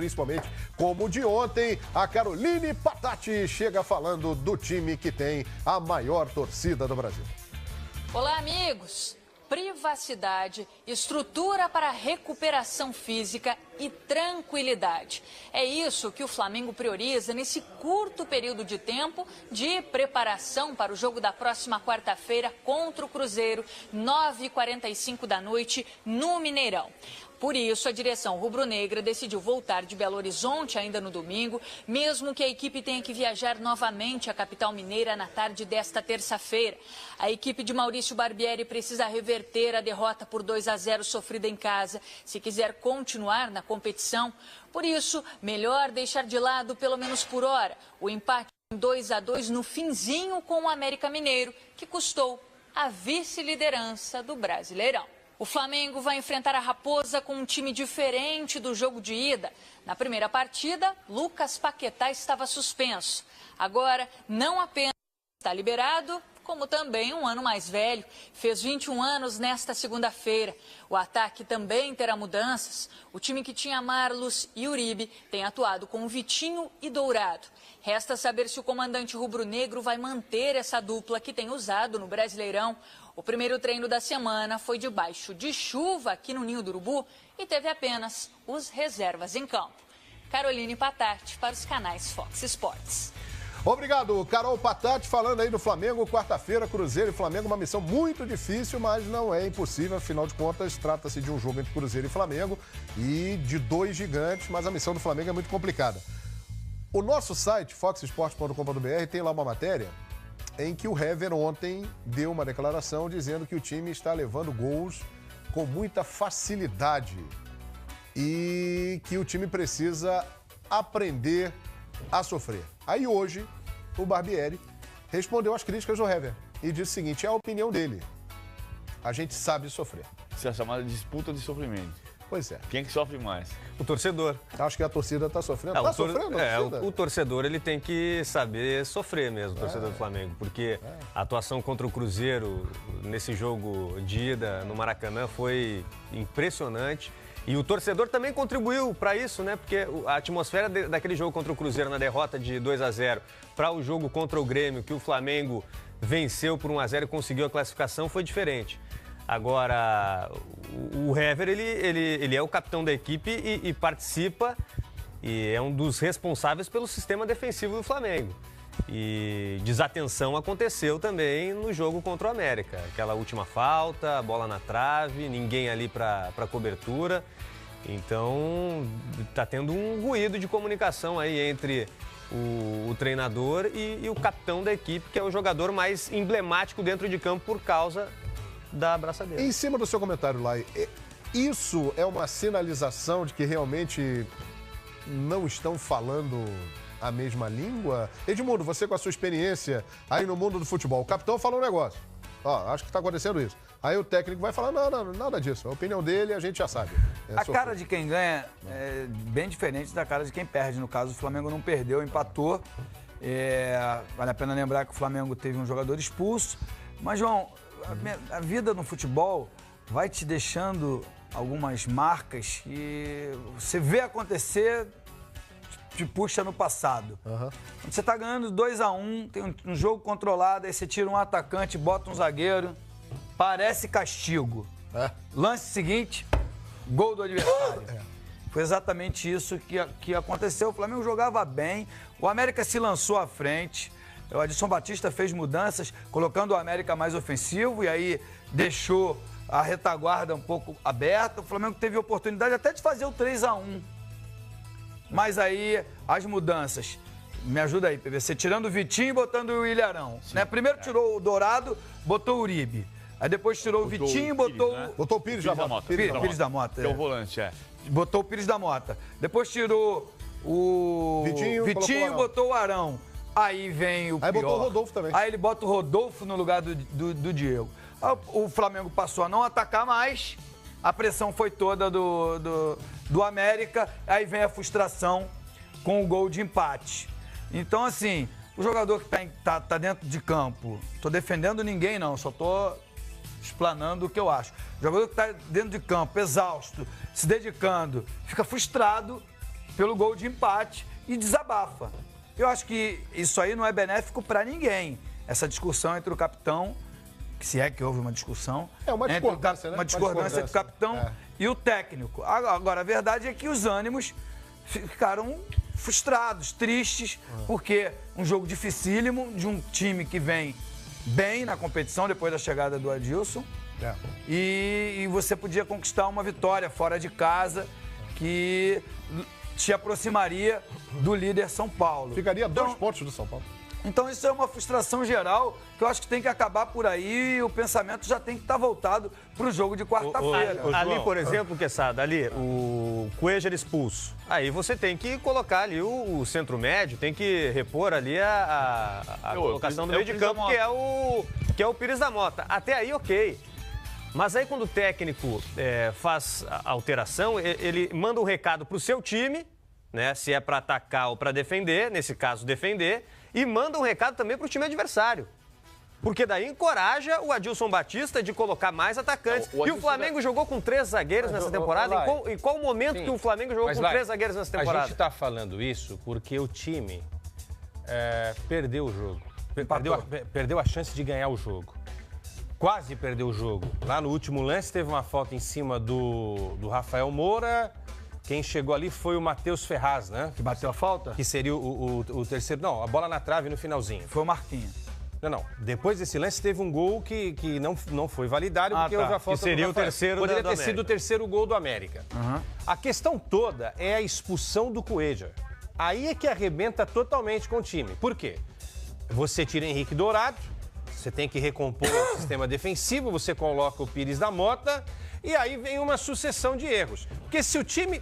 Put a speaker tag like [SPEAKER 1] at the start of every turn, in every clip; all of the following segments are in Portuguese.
[SPEAKER 1] principalmente como o de ontem. A Caroline Patati chega falando do time que tem a maior torcida do Brasil.
[SPEAKER 2] Olá, amigos. Privacidade, estrutura para recuperação física e tranquilidade. É isso que o Flamengo prioriza nesse curto período de tempo de preparação para o jogo da próxima quarta-feira contra o Cruzeiro, 9h45 da noite, no Mineirão. Por isso, a direção rubro-negra decidiu voltar de Belo Horizonte ainda no domingo, mesmo que a equipe tenha que viajar novamente à capital mineira na tarde desta terça-feira. A equipe de Maurício Barbieri precisa reverter a derrota por 2-0 sofrida em casa, se quiser continuar na competição. Por isso, melhor deixar de lado, pelo menos por hora, o empate em 2-2 no finzinho com o América Mineiro, que custou a vice-liderança do Brasileirão. O Flamengo vai enfrentar a Raposa com um time diferente do jogo de ida. Na primeira partida, Lucas Paquetá estava suspenso. Agora, não apenas está liberado, como também um ano mais velho. Fez 21 anos nesta segunda-feira. O ataque também terá mudanças. O time que tinha Marlos e Uribe tem atuado com Vitinho e Dourado. Resta saber se o comandante rubro-negro vai manter essa dupla que tem usado no Brasileirão. O primeiro treino da semana foi debaixo de chuva aqui no Ninho do Urubu e teve apenas os reservas em campo. Caroline Patati para os canais Fox Sports.
[SPEAKER 1] Obrigado, Carol Patati, falando aí do Flamengo, quarta-feira, Cruzeiro e Flamengo, uma missão muito difícil, mas não é impossível, afinal de contas, trata-se de um jogo entre Cruzeiro e Flamengo e de dois gigantes, mas a missão do Flamengo é muito complicada. O nosso site, foxsport.com.br, tem lá uma matéria em que o Hever ontem deu uma declaração dizendo que o time está levando gols com muita facilidade e que o time precisa aprender a sofrer. Aí hoje, o Barbieri respondeu às críticas do Hever e disse o seguinte, é a opinião dele. A gente sabe sofrer.
[SPEAKER 3] Isso é chamada disputa de sofrimento.
[SPEAKER 1] Pois é.
[SPEAKER 3] Quem que sofre mais?
[SPEAKER 4] O torcedor.
[SPEAKER 1] Acho que a torcida está sofrendo. Está sofrendo?
[SPEAKER 4] O torcedor ele tem que saber sofrer mesmo, o torcedor do Flamengo, porque a atuação contra o Cruzeiro nesse jogo de ida no Maracanã foi impressionante. E o torcedor também contribuiu para isso, né? Porque a atmosfera daquele jogo contra o Cruzeiro na derrota de 2-0 para o jogo contra o Grêmio, que o Flamengo venceu por 1-0 e conseguiu a classificação, foi diferente. Agora, o Hever, ele é o capitão da equipe e participa e é um dos responsáveis pelo sistema defensivo do Flamengo. E desatenção aconteceu também no jogo contra o América. Aquela última falta, a bola na trave, ninguém ali para cobertura. Então, está tendo um ruído de comunicação aí entre o treinador e o capitão da equipe, que é o jogador mais emblemático dentro de campo por causa da abraçadeira.
[SPEAKER 1] Em cima do seu comentário, Lai, isso é uma sinalização de que realmente não estão falando a mesma língua? Edmundo, você com a sua experiência aí no mundo do futebol, o capitão falou um negócio. Ó, acho que está acontecendo isso. Aí o técnico vai falar, não, nada disso. A opinião dele a gente já sabe.
[SPEAKER 5] A cara de quem ganha é bem diferente da cara de quem perde. No caso, o Flamengo não perdeu, empatou. Vale a pena lembrar que o Flamengo teve um jogador expulso. Mas, João, a vida no futebol vai te deixando algumas marcas e você vê acontecer, te puxa no passado. Quando você tá ganhando 2-1, tem um jogo controlado, aí você tira um atacante, bota um zagueiro, parece castigo. Lance seguinte, gol do adversário. Foi exatamente isso que aconteceu. O Flamengo jogava bem, o América se lançou à frente. O Adilson Batista fez mudanças, colocando o América mais ofensivo e aí deixou a retaguarda um pouco aberta. O Flamengo teve oportunidade até de fazer o 3-1. Mas aí, as mudanças. Me ajuda aí, PVC. Tirando o Vitinho e botando o Ilharão. Né? Primeiro tirou o Dourado, botou o Uribe. Aí depois tirou o Vitinho e botou...
[SPEAKER 3] Pires, né?
[SPEAKER 1] Botou o Pires da Mota.
[SPEAKER 5] Pires da Mota.
[SPEAKER 3] Que é o volante,
[SPEAKER 5] Botou o Pires da Mota. Depois tirou o Vitinho e botou o Arão. Aí vem o pior.
[SPEAKER 1] Aí botou o Rodolfo também.
[SPEAKER 5] Aí ele bota o Rodolfo no lugar do Diego. O Flamengo passou a não atacar mais. A pressão foi toda do América. Aí vem a frustração com o gol de empate. Então, assim, o jogador que tá dentro de campo... Tô defendendo ninguém, não. Só tô explanando o que eu acho. O jogador que tá dentro de campo, exausto, se dedicando, fica frustrado pelo gol de empate e desabafa. Eu acho que isso aí não é benéfico para ninguém. Essa discussão entre o capitão, que se é que houve uma discussão,
[SPEAKER 1] É uma discordância, né?
[SPEAKER 5] uma discordância entre o capitão e o técnico. Agora, a verdade é que os ânimos ficaram frustrados, tristes, porque um jogo dificílimo de um time que vem bem na competição depois da chegada do Adilson. E você podia conquistar uma vitória fora de casa que te aproximaria do líder São Paulo.
[SPEAKER 1] Ficaria 2 pontos do São Paulo.
[SPEAKER 5] Então isso é uma frustração geral que eu acho que tem que acabar por aí e o pensamento já tem que estar voltado para o jogo de quarta-feira.
[SPEAKER 4] Ali, por exemplo, Quesada, ali, o Cuéllar expulso. Aí você tem que colocar ali o centro médio, tem que repor ali a colocação do meio de campo, que é o Pires da Mota. Até aí, ok. Mas aí quando o técnico faz a alteração, ele manda um recado para o seu time, né? Se é para atacar ou para defender, nesse caso defender, e manda um recado também para o time adversário. Porque daí encoraja o Adilson Batista de colocar mais atacantes. E o Flamengo jogou com 3 zagueiros nessa temporada? Em qual momento que o Flamengo jogou com 3 zagueiros nessa temporada?
[SPEAKER 6] A gente está falando isso porque o time perdeu o jogo. Perdeu a chance de ganhar o jogo. Quase perdeu o jogo. Lá no último lance teve uma falta em cima do Rafael Moura. Quem chegou ali foi o Matheus Ferraz, né?
[SPEAKER 5] Que bateu a falta?
[SPEAKER 6] Que seria o terceiro. Não, a bola na trave no finalzinho.
[SPEAKER 5] Foi o Marquinhos.
[SPEAKER 6] Não. Depois desse lance teve um gol que não foi validado porque houve a falta.
[SPEAKER 4] Que seria o terceiro
[SPEAKER 6] Poderia
[SPEAKER 4] do
[SPEAKER 6] ter
[SPEAKER 4] América.
[SPEAKER 6] sido o terceiro gol do América. A questão toda é a expulsão do Cuéllar. Aí é que arrebenta totalmente com o time. Por quê? Você tira Henrique Dourado, você tem que recompor o sistema defensivo, você coloca o Pires da Mota e aí vem uma sucessão de erros. Porque se o time...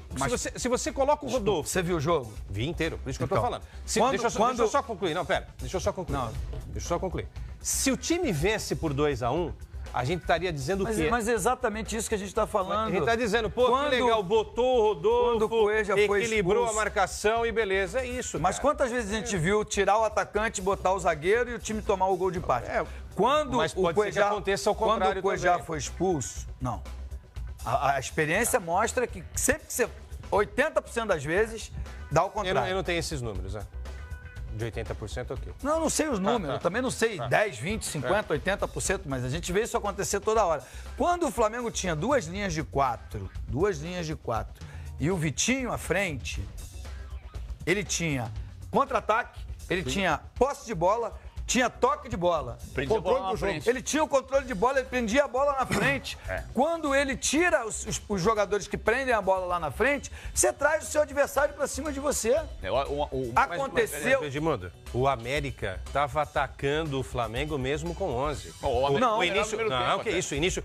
[SPEAKER 6] Se você coloca o Rodolfo...
[SPEAKER 5] Você viu o jogo?
[SPEAKER 6] Vi inteiro, por isso que eu tô falando. Deixa eu só concluir. Não, pera. Deixa eu só concluir. Deixa eu só concluir. Se o time vence por 2-1, a gente estaria dizendo o quê?
[SPEAKER 5] Mas é exatamente isso que a gente está falando.
[SPEAKER 6] A gente está dizendo, pô, que legal, botou o Rodolfo,
[SPEAKER 5] quando o Cuéllar foi
[SPEAKER 6] equilibrou
[SPEAKER 5] expulso.
[SPEAKER 6] a marcação e beleza, é isso.
[SPEAKER 5] Mas
[SPEAKER 6] cara.
[SPEAKER 5] quantas vezes a gente viu tirar o atacante, botar o zagueiro e o time tomar o gol de empate? Quando
[SPEAKER 6] mas pode ser que aconteça ao contrário
[SPEAKER 5] quando o Cuéllar
[SPEAKER 6] também.
[SPEAKER 5] foi expulso, não. A experiência mostra que sempre que você... 80% das vezes dá o contrário.
[SPEAKER 6] Eu não tenho esses números, né? De 80%, ok.
[SPEAKER 5] Não, eu não sei os números, eu também não sei 10, 20, 50, 80%, mas a gente vê isso acontecer toda hora. Quando o Flamengo tinha 2 linhas de 4, e o Vitinho à frente, ele tinha contra-ataque, ele tinha posse de bola, tinha toque de bola.
[SPEAKER 1] Controle do jogo.
[SPEAKER 5] Ele tinha o controle de bola, ele prendia a bola na frente. Quando ele tira os jogadores que prendem a bola lá na frente, você traz o seu adversário pra cima de você. Aconteceu...
[SPEAKER 6] Edmundo, o América estava atacando o Flamengo mesmo com 11.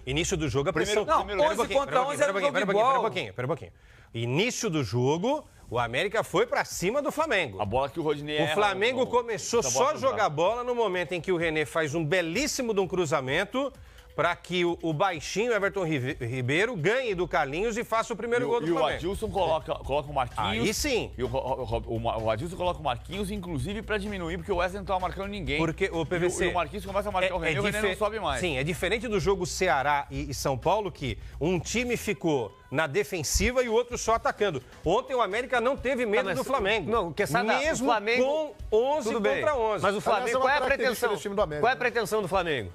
[SPEAKER 6] Início do jogo, a pressão...
[SPEAKER 5] Não, 11 contra 11 era jogo igual.
[SPEAKER 6] Pera um pouquinho. Início do jogo... O América foi pra cima do Flamengo.
[SPEAKER 3] A bola que o Rodinei
[SPEAKER 6] O Flamengo começou só a jogar bola no momento em que o René faz um belíssimo de um cruzamento para que o baixinho Everton Ribeiro ganhe do Carlinhos e faça o primeiro gol do Flamengo.
[SPEAKER 3] E o Adilson coloca o Marquinhos.
[SPEAKER 6] Aí sim.
[SPEAKER 3] E o Adilson coloca o Marquinhos, inclusive, para diminuir, porque o Wesley não estava marcando ninguém.
[SPEAKER 6] Porque o PVC...
[SPEAKER 3] E o Marquinhos começa a marcar o René, o René não sobe mais.
[SPEAKER 6] Sim, é diferente do jogo Ceará e São Paulo, que um time ficou na defensiva e o outro só atacando. Ontem o América não teve medo do Flamengo.
[SPEAKER 4] Não,
[SPEAKER 6] mesmo
[SPEAKER 4] o Flamengo,
[SPEAKER 6] com 11
[SPEAKER 4] tudo bem,
[SPEAKER 6] contra 11.
[SPEAKER 4] Mas o Flamengo, qual é a pretensão?
[SPEAKER 1] Do time do América,
[SPEAKER 4] Qual é a pretensão do Flamengo?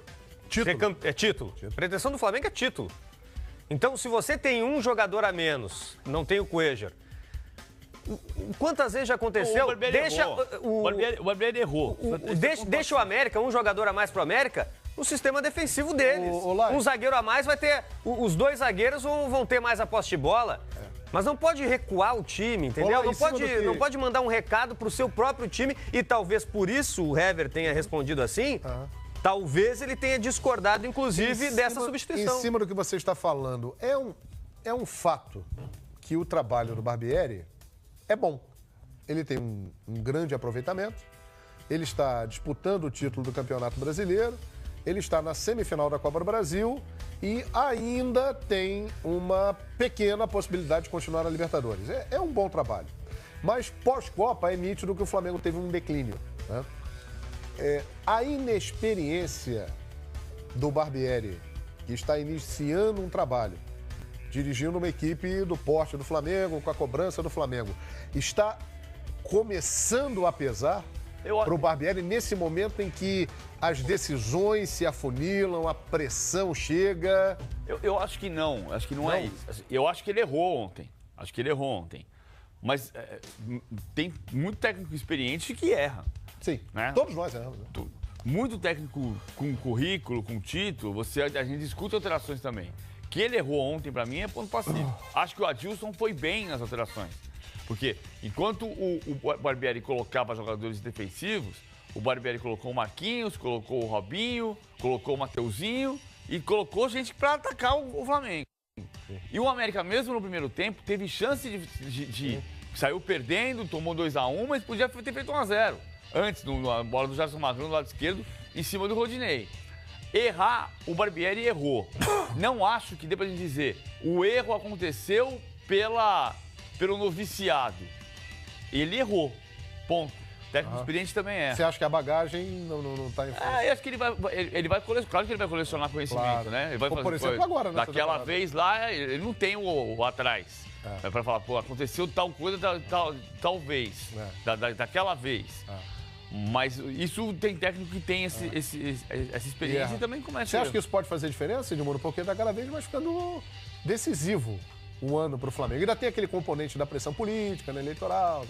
[SPEAKER 1] Título.
[SPEAKER 4] É título. A pretensão do Flamengo é título. Então, se você tem um jogador a menos, não tem o Cuéllar, quantas vezes já aconteceu?
[SPEAKER 3] O Barbieri errou.
[SPEAKER 4] Deixa o América, um jogador a mais pro América, no sistema defensivo deles. Um zagueiro a mais vai ter... Os 2 zagueiros vão ter mais a posse de bola. Mas não pode recuar o time, entendeu? Não pode mandar um recado pro seu próprio time e talvez por isso o Hever tenha respondido assim. Talvez ele tenha discordado, inclusive, dessa substituição.
[SPEAKER 1] Em cima do que você está falando, é um fato que o trabalho do Barbieri é bom. Ele tem um grande aproveitamento, ele está disputando o título do Campeonato Brasileiro, ele está na semifinal da Copa do Brasil e ainda tem uma pequena possibilidade de continuar na Libertadores. É um bom trabalho. Mas pós-Copa é nítido que o Flamengo teve um declínio, né? A inexperiência do Barbieri, que está iniciando um trabalho, dirigindo uma equipe do porte do Flamengo, com a cobrança do Flamengo. Está começando a pesar para o Barbieri nesse momento em que as decisões se afunilam, a pressão chega?
[SPEAKER 3] Eu acho que não é isso. Eu acho que ele errou ontem. Mas tem muito técnico experiente que erra.
[SPEAKER 1] Sim,
[SPEAKER 3] né?
[SPEAKER 1] Todos nós erramos.
[SPEAKER 3] Muito técnico com currículo, com título, a gente discute alterações também. Que ele errou ontem, para mim, é ponto passivo. Acho que o Adilson foi bem nas alterações. Porque enquanto o Barbieri colocava jogadores defensivos, o Barbieri colocou o Marquinhos, colocou o Robinho, colocou o Mateuzinho e colocou gente para atacar o Flamengo. E o América, mesmo no primeiro tempo, teve chance de saiu perdendo, tomou 2-1, mas podia ter feito 1-0. Antes, na bola do Gerson Magrão do lado esquerdo, em cima do Rodinei. Errar, o Barbieri errou. Não acho que dê pra gente dizer. O erro aconteceu pelo noviciado. Ele errou. Ponto. Técnico experiente também é.
[SPEAKER 1] Você acha que a bagagem não tá em força?
[SPEAKER 3] Eu acho que ele vai colecionar. Claro que ele vai colecionar conhecimento,
[SPEAKER 1] claro.
[SPEAKER 3] né? Ele vai fazer,
[SPEAKER 1] por exemplo, agora, né?
[SPEAKER 3] Daquela vez lá, ele não tem o atrás. É pra falar, pô, aconteceu tal coisa, talvez. Daquela vez. Mas isso tem técnico que tem essa experiência e também começa.
[SPEAKER 1] Você acha que isso pode fazer diferença, Edmundo? Porque tá cada vez mais ficando decisivo o ano para o Flamengo. Ainda tem aquele componente da pressão política, né, eleitoral.